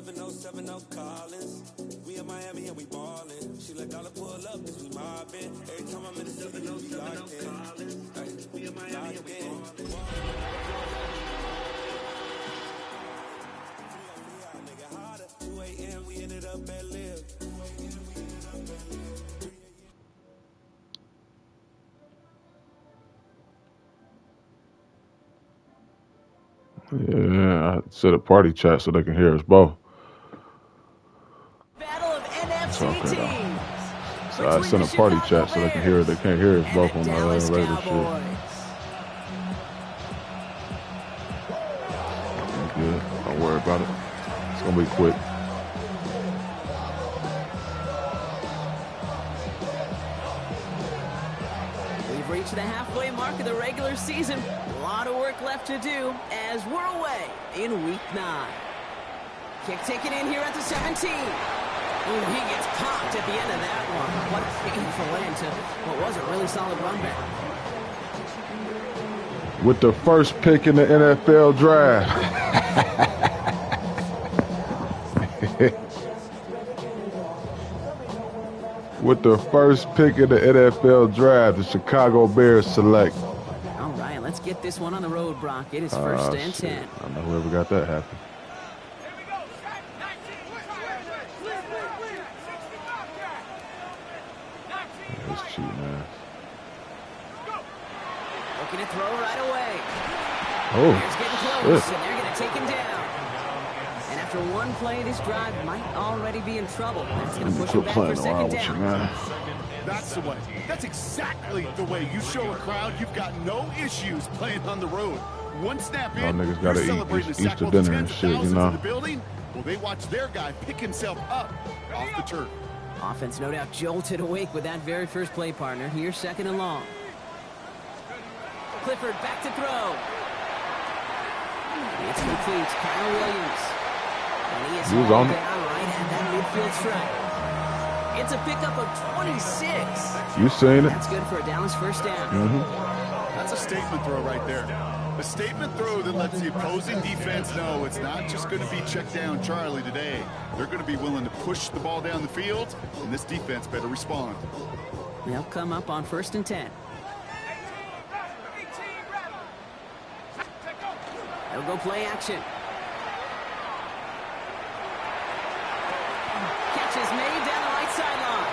707 Collins. We in Miami and we ballin'. She let dollar pull up cause we mobbin'. Every time I'm in the 707 Collins. We in Miami and we ballin'. 2 a.m. we ended up at Live. Yeah, I set a party chat so they can hear us both. Battle of NFC okay, teams. So I sent a party chat so they can hear. They can't hear us both on the regular shit. Good. Don't worry about it. It's gonna be quick. We've reached the halfway mark of the regular season. A lot of work left to do as we're away in week 9. Kick taken in here at the 17. Ooh, he gets popped at the end of that one. What a painful end to what was a really solid run back. With the first pick in the NFL draft. With the first pick in the NFL draft, the Chicago Bears select. All right, let's get this one on the road, Brock. It is first and 10. I don't know whoever got that happen. That's cheap, man. Looking to throw right away. Oh, Bears getting close, and they're going to take him down. And after one play, this drive might already be in trouble. That's going to push him back for second down. That's the way. That's exactly the way you show a crowd you've got no issues playing on the road. One snap in, niggas gotta eat this Easter dinner and shit, you know. The building, well, they watch their guy pick himself up off the turf. Offense no doubt jolted awake with that very first play, partner. Here's second and long. Clifford back to throw. It's complete. Kyle Williams. And he is all down right at that midfield stripe. It's a pickup of 26. You seen it. That's good for a Dallas first down. That's a statement throw right there. A statement throw that lets the opposing defense know it's not just going to be check down Charlie today. They're going to be willing to push the ball down the field, and this defense better respond. They'll come up on first and 10. They'll go play action. Catch is made down the right sideline.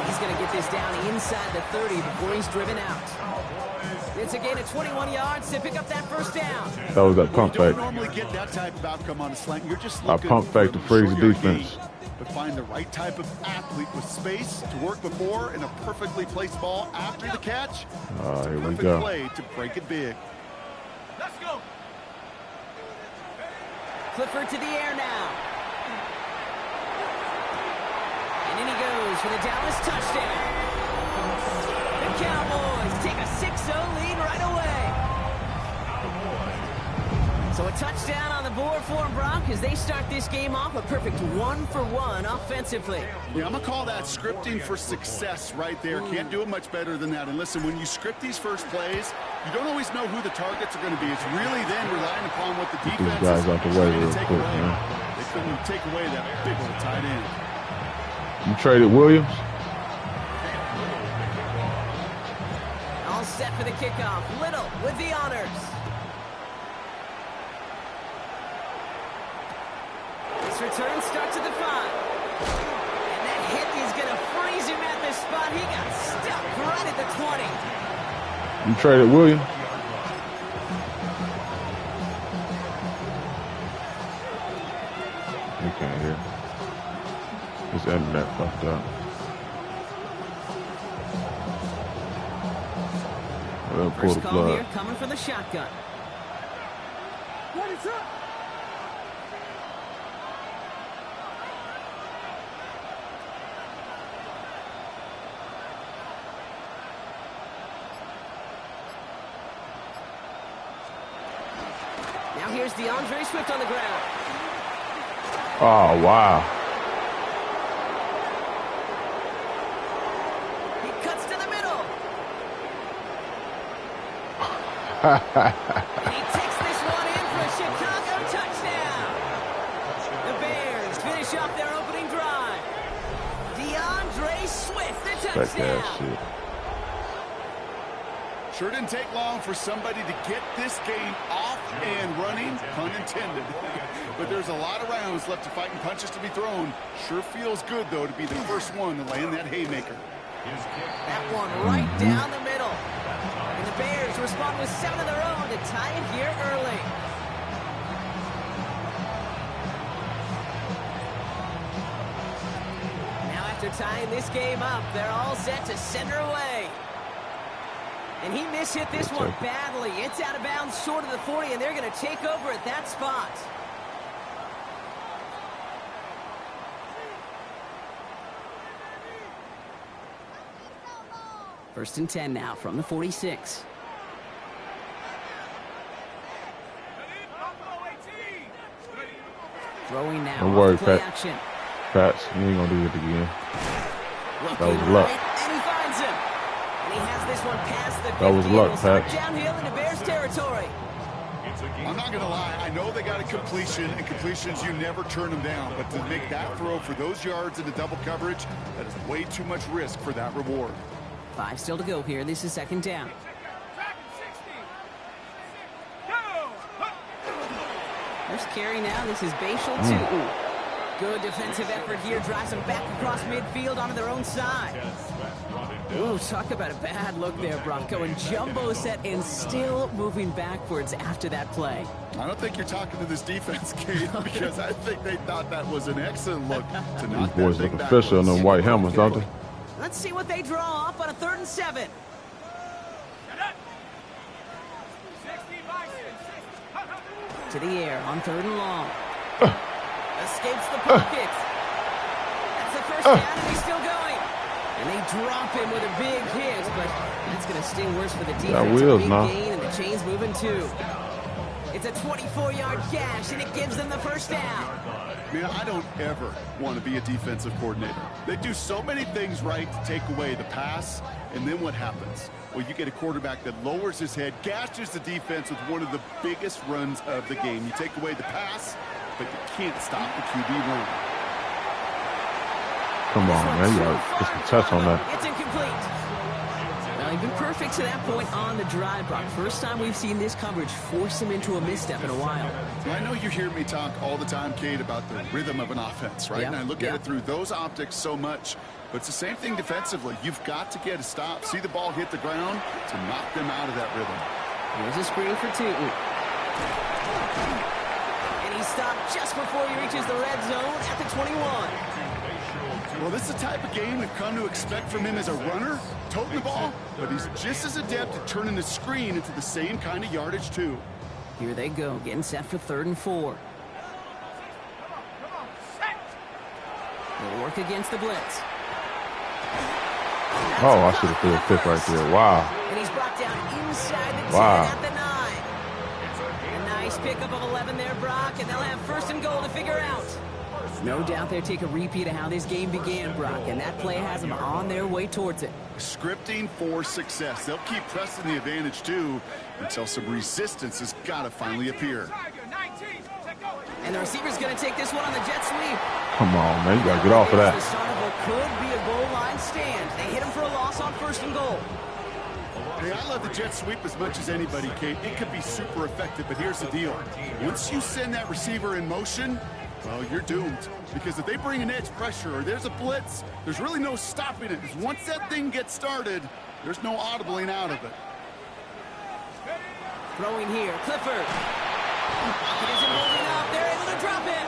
He's going to get this down inside the 30 before he's driven out. It's a gain of 21 yards to pick up that first down. That was that pump fake. You don't normally get that type of outcome on a slant. You're just looking pump fake to freeze the defense. But find the right type of athlete with space to work before and a perfectly placed ball after the catch. Here we Perfect go. play to break it big. Let's go. Clifford to the air now. And in he goes for the Dallas touchdown. The Cowboys take a 6-0 lead right away. So a touchdown on the board for them, Brock, as they start this game off a perfect 1-for-1 offensively. Yeah, I'm going to call that scripting for success right there. Can't do it much better than that. And listen, when you script these first plays, you don't always know who the targets are going to be. It's really then relying upon what the defense is out the way real take quick, away. man. They couldn't take away that big old tight end. You traded Williams? All set for the kickoff. Little with the honors. This return starts at the 5. And that hit is going to freeze him at the spot. He got stuck right at the 20. You traded Williams? You can't hear. His internet fucked up. We'll pull First the call plug. here coming for the shotgun. What is up? Now here's DeAndre Swift on the ground. Oh, wow. He cuts to the middle. He takes this one in for a Chicago touchdown. The finish off their opening drive. DeAndre Swift, the touchdown. That shit. Sure didn't take long for somebody to get this game off and running, pun intended. But there's a lot of rounds left to fight and punches to be thrown. Sure feels good, though, to be the first one to land that haymaker. That one right down the middle. And the Bears respond with 7 of their own to tie it here early. Now after tying this game up, they're all set to send her away. And he mishit this one badly. It's out of bounds short of the 40, and they're going to take over at that spot. First and 10 now from the 46. Throwing now. Don't worry, play Pat. action. Pats, you ain't gonna do it again. Looking That was luck. right, and he finds him. And he has this one past the 50. That was luck, Will start Pat. downhill into Bears territory. I'm not going to lie. I know they got a completion, and completions, you never turn them down. But to make that throw for those yards into double coverage, that is way too much risk for that reward. 5 still to go here. This is second down. First carry now. This is Bashal 2. Good defensive effort here. Drives them back across midfield onto their own side. Ooh, talk about a bad look there, Bronco. And jumbo set and still moving backwards after that play. I don't think you're talking to this defense, Kate, because I think they thought that was an excellent look to These knock boys that look thing official in backwards. them white helmets, don't they? Let's see what they draw up on a 3rd and 7. To the air on 3rd and long. Escapes the pocket. That's the first down, and he's still going. And they drop him with a big hit, but that's going to sting worse for the defense. Got wheels a big now. gain, and the chain's moving too. It's a 24-yard gash, and it gives them the first down. Man, I don't ever want to be a defensive coordinator. They do so many things right to take away the pass, and then what happens? Well, you get a quarterback that lowers his head, gashes the defense with one of the biggest runs of the game. You take away the pass, but you can't stop the QB run. Come on, man. You gotta put some touch on that. It's incomplete. Well, he's been perfect to that point on the drive, Brock. First time we've seen this coverage force him into a misstep in a while. Well, I know you hear me talk all the time, Kate, about the rhythm of an offense, right? Yep, And I look at it through those optics so much. But it's the same thing defensively. You've got to get a stop, see the ball hit the ground to knock them out of that rhythm. Here's a screen for 2. And he stopped just before he reaches the red zone at the 21. Well, this is the type of game we've come to expect from him as a runner, toting the ball, but he's just as adept at turning the screen into the same kind of yardage, too. Here they go, getting set for 3rd and 4. They'll work against the blitz. Oh, I should have threw a pick right there. Wow. And he's brought down inside the 10 Wow. at the 9. A nice pickup of 11 there, Brock, and they'll have 1st and goal to figure out. No doubt they'll take a repeat of how this game began, Brock, and that play has them on their way towards it. Scripting for success. They'll keep pressing the advantage, too, until some resistance has got to finally appear. And the receiver's going to take this one on the jet sweep. Come on, man. You gotta get off of The that. start of what could be a goal line stand. They hit him for a loss on 1st and goal. Hey, I love the jet sweep as much as anybody, Kate. It could be super effective, but here's the deal. Once you send that receiver in motion, well, you're doomed. Because if they bring an edge pressure or there's a blitz, there's really no stopping it. Because once that thing gets started, there's no audibling out of it. Throwing here, Clifford. It isn't holding up. They're able to drop it.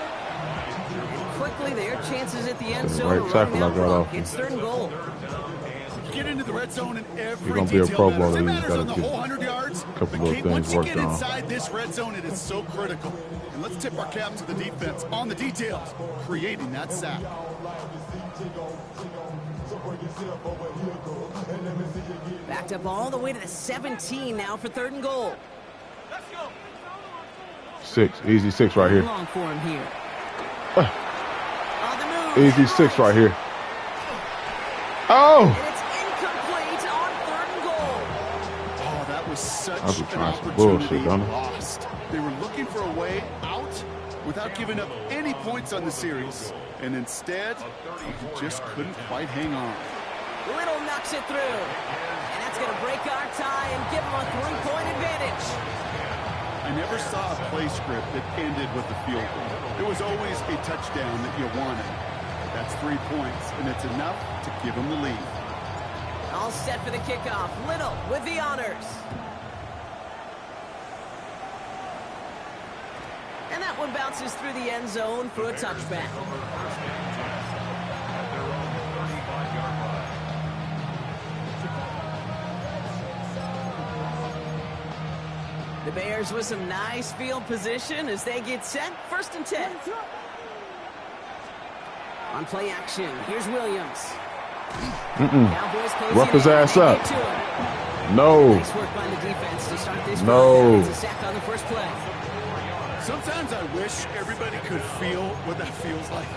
And quickly, their chances at the end zone Right are running tackle I out got wrong. off. It's 3rd and goal. Get into the red zone and every You're gonna be a detail Pro matters. Bowler, It you matters gotta on the get whole 100 yards. a couple But little Kate, things once you worked get on. inside this red zone, it is so critical. And let's tip our cap to the defense on the details, creating that sack. Backed up all the way to the 17 now for 3rd and goal. 6. Easy 6 right here. Long for him here. On the move. Easy 6 right here. Oh! And it's incomplete on 3rd and goal. Oh, that was such I'll be an trying some opportunity bullshit, don't I? lost. They were looking for a way out without giving up any points on the series. And instead, he just couldn't quite hang on. Little knocks it through. And that's going to break our tie and give him a 3-point advantage. I never saw a play script that ended with a field goal. It was always a touchdown that you wanted. That's 3 points, and it's enough to give him the lead. All set for the kickoff. Little with the honors. And that one bounces through the end zone for a touchback. The Bears with some nice field position as they get set. 1st and 10. On play action, here's Williams. Rough his ass up. No. Nice work by the defense to start this No. It's a sack on the first play. Sometimes I wish everybody could feel what that feels like.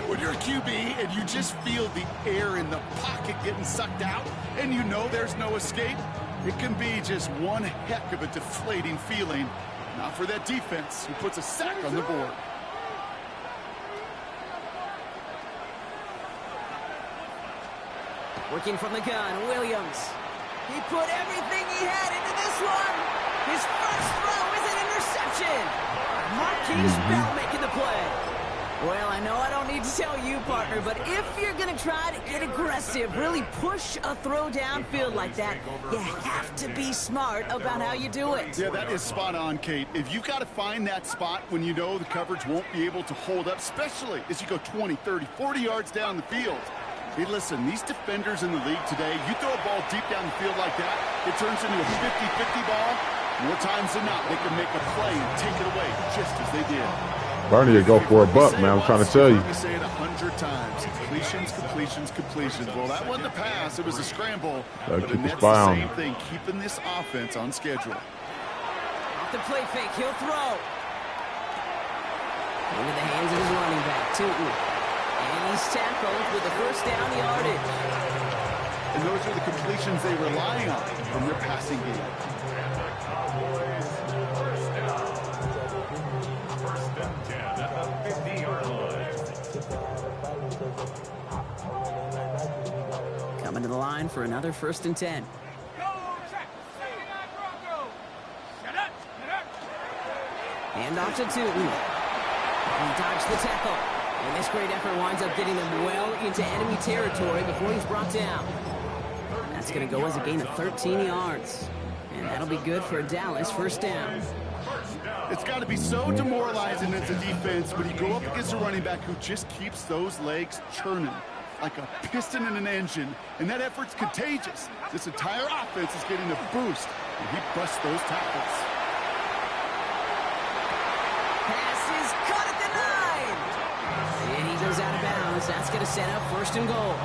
When you're a QB and you just feel the air in the pocket getting sucked out and you know there's no escape, it can be just one heck of a deflating feeling. Not for that defense who puts a sack on the board. Working from the gun, Williams. He put everything he had into this one. His first throw is an interception. Marquise Bell making the play. Well, I know I don't need to tell you, partner, but if you're going to try to get aggressive, really push a throw downfield like that, you have to be smart about how you do it. Yeah, that is spot on, Kate. If you've got to find that spot when you know the coverage won't be able to hold up, especially as you go 20, 30, 40 yards down the field. Hey, listen, these defenders in the league today, you throw a ball deep down the field like that, it turns into a 50-50 ball. More times than not, they can make a play and take it away just as they did. Bernie will go for a buck, man. I'm trying to tell you. We say it 100 times. Completions, completions, completions. Well, that wasn't a pass. It was a scramble. But the Nets the same thing, keeping this offense on schedule. Off the play fake, he'll throw. Into the hands of his running back, Tootin. And he's tackled with the first down yardage. And those are the completions they rely on from their passing game. First and 10 at the 50-yard line. Coming to the line for another 1st and 10. Hand off to Tootin. He dodged the tackle. And this great effort winds up getting him well into enemy territory before he's brought down. That's going to go as a gain of 13 yards. And that'll be good for a Dallas 1st down. It's got to be so demoralizing as a defense when you go up against a running back who just keeps those legs churning like a piston in an engine. And that effort's contagious. This entire offense is getting a boost, and he busts those tackles. Pass is caught at the 9. And he goes out of bounds. That's going to set up 1st and goal.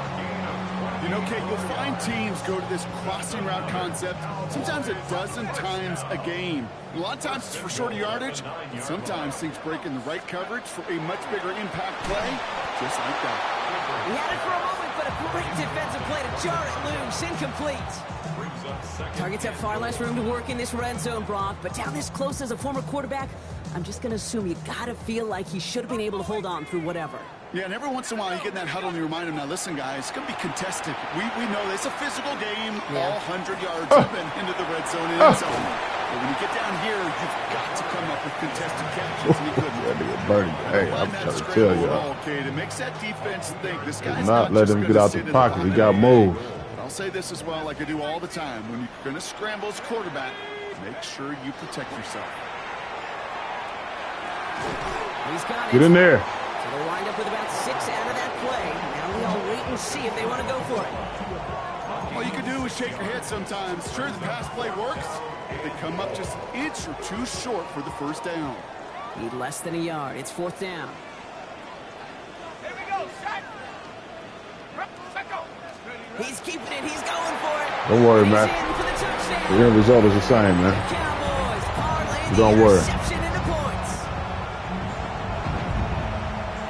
You know, Kate, you'll find teams go to this crossing route concept sometimes a dozen times a game. A lot of times it's for shorter yardage, and sometimes things break in the right coverage for a much bigger impact play, just like that. He had it for a moment, but a great defensive play to jar it loose. Incomplete. Targets have far less room to work in this red zone, Brock, but down this close as a former quarterback, I'm just going to assume you got to feel like he should have been able to hold on through whatever. Yeah, and every once in a while you get in that huddle and you remind him, now listen, guys, it's going to be contested. We know it's a physical game, all 100 yards up and into the red zone and end zone. But when you get down here, you've got to come up with contested catches, and he couldn't. Bernie, hey, I'm trying to tell you. Okay, it makes that defense think this guy's not let him get out the pocket. He got moved. I'll say this as well, like I do all the time. When you're going to scramble as quarterback, make sure you protect yourself. He's got it. Get in there. So they'll wind up with about 6 out of that play. Now we all wait and see if they want to go for it. All you can do is shake your head sometimes. Sure, the pass play works. They come up just an inch or two short for the 1st down. Need less than a yard. It's 4th down. Here we go, set. He's keeping it. He's going for it. Don't worry, He's man. in for the touchdown. The end result is the same, man. Cowboys parlay the Don't worry. interception into points.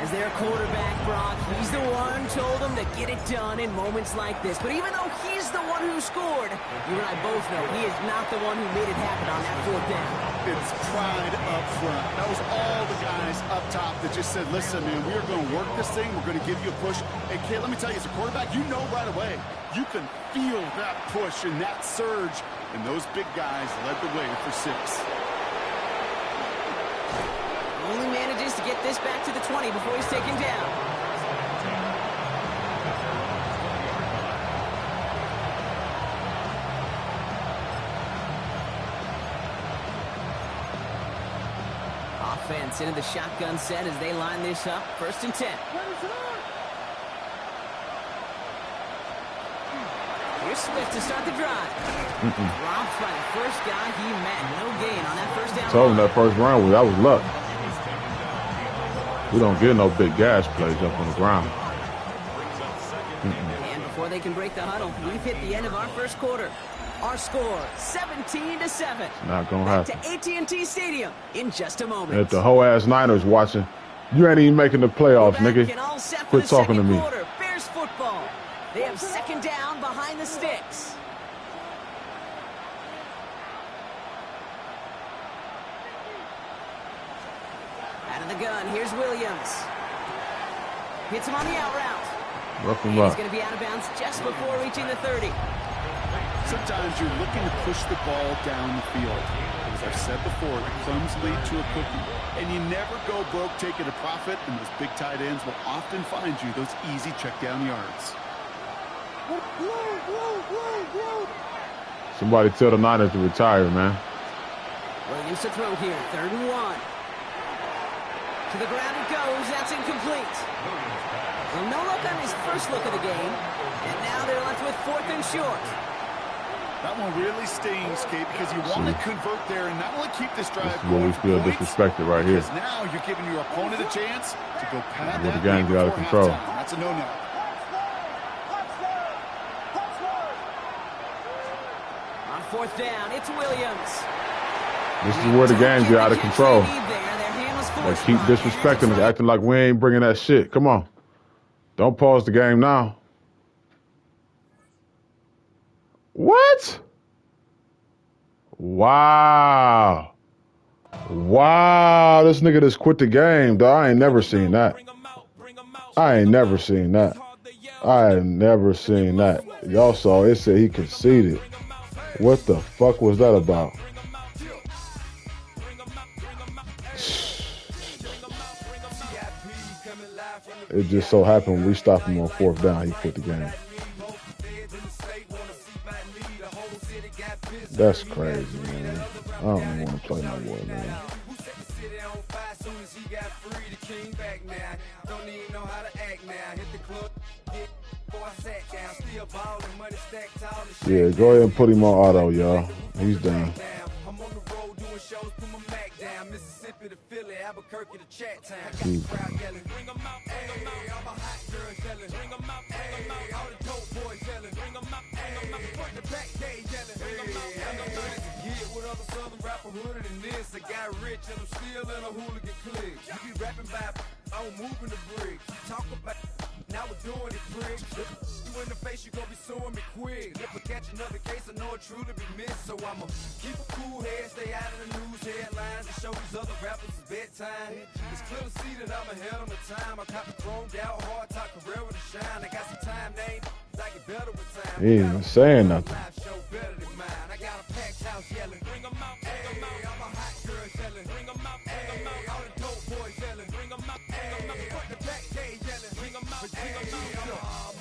As their quarterback, Brock, he's the one told them to get it done in moments like this. But even though he's the one who scored, you and I both know he is not the one who made it happen on that 4th down. It's pride up front. That was all the guys up top that just said, listen, man, we are going to work this thing. We're going to give you a push. Hey, kid, let me tell you, as a quarterback, you know right away. You can feel that push and that surge. And those big guys led the way for 6. Only manages to get this back to the 20 before he's taken down. Offense into the shotgun set as they line this up. 1st and 10. Here's Swift to start the drive. Dropped by the first guy he met. No gain on that first down. Told him that first round, that was luck. We don't get no big gas plays up on the ground. And before they can break the huddle, we've hit the end of our first quarter. Our score, 17-7. Not gonna happen. To AT&T Stadium in just a moment. If the whole ass Niners watching, you ain't even making the playoffs, nigga. Quit talking to me. Quarter. Bears football. They have 2nd down behind the sticks. Out of the gun, here's Williams. Hits him on the out route. Rough him up. He's going to be out of bounds just before reaching the 30. Sometimes you're looking to push the ball down the field. As I've said before, crumbs lead to a cookie. And you never go broke taking a profit, and those big tight ends will often find you those easy check down yards. Somebody tell the Niners to retire, man. Williams to throw here, 3rd and 1. To the ground it goes, that's incomplete. Well, no luck on his first look of the game, and now they're left with 4th and short. That one really stings, Kate, because you want to convert there and not only keep this drive going. This is where we feel disrespected right here. Because now you're giving your opponent a chance to go pad that the game get out of control. That's a no-no. On 4th down, it's Williams. This is where the game get out of control. They keep disrespecting us, acting like we ain't bringing that shit. Come on. Don't pause the game now. What? Wow. Wow. This nigga just quit the game, though. I ain't never seen that. I ain't never seen that. I ain't never seen that. Y'all saw it said he conceded. What the fuck was that about? It just so happened when we stopped him on 4th down, he quit the game. That's crazy, man. I don't even want to play no more, man. Yeah, go ahead and put him on auto, y'all. He's done. He's done. I got rich and I'm still in a hooligan clique. You be rapping by I'm moving the bricks. Talk about now we're doing it, prick. You in the face, you gon' be suing me quick. Never catch another case, I know it truly be missed. So I'ma keep a cool head, stay out of the news headlines, and show these other rappers it's bedtime. It's clear to see that I'm ahead of my time. I caught the chromed out, hard talk, career to shine. I got some time, they ain't like it better with time. He ain't even saying nothing. I got a packed house yelling, bring 'em out, hey, I'm a hot girl yelling, bring 'em out, hey, all the dope boys yelling, bring 'em out, hey, fuck the back day yelling, bring 'em out, hey,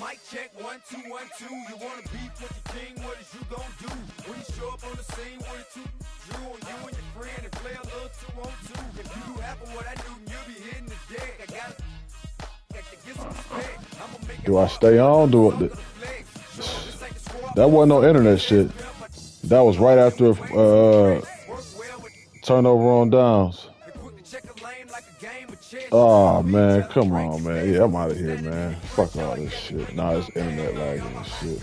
mic check, 1, 2, 1, 2, you wanna beef with the king, what is you gon' do? When you show up on the scene, what it two drew on you and your friend and play a little 2-on-2. If you do half of what I do, you'll be hitting the deck. I gotta get some respect. I'ma make Do I stay on? That wasn't no internet shit. That was right after turnover on downs. Oh man, come on, man. Yeah, I'm out of here, man. Fuck all this shit. Nah, it's internet lagging and shit.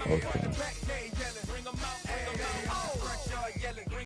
Okay.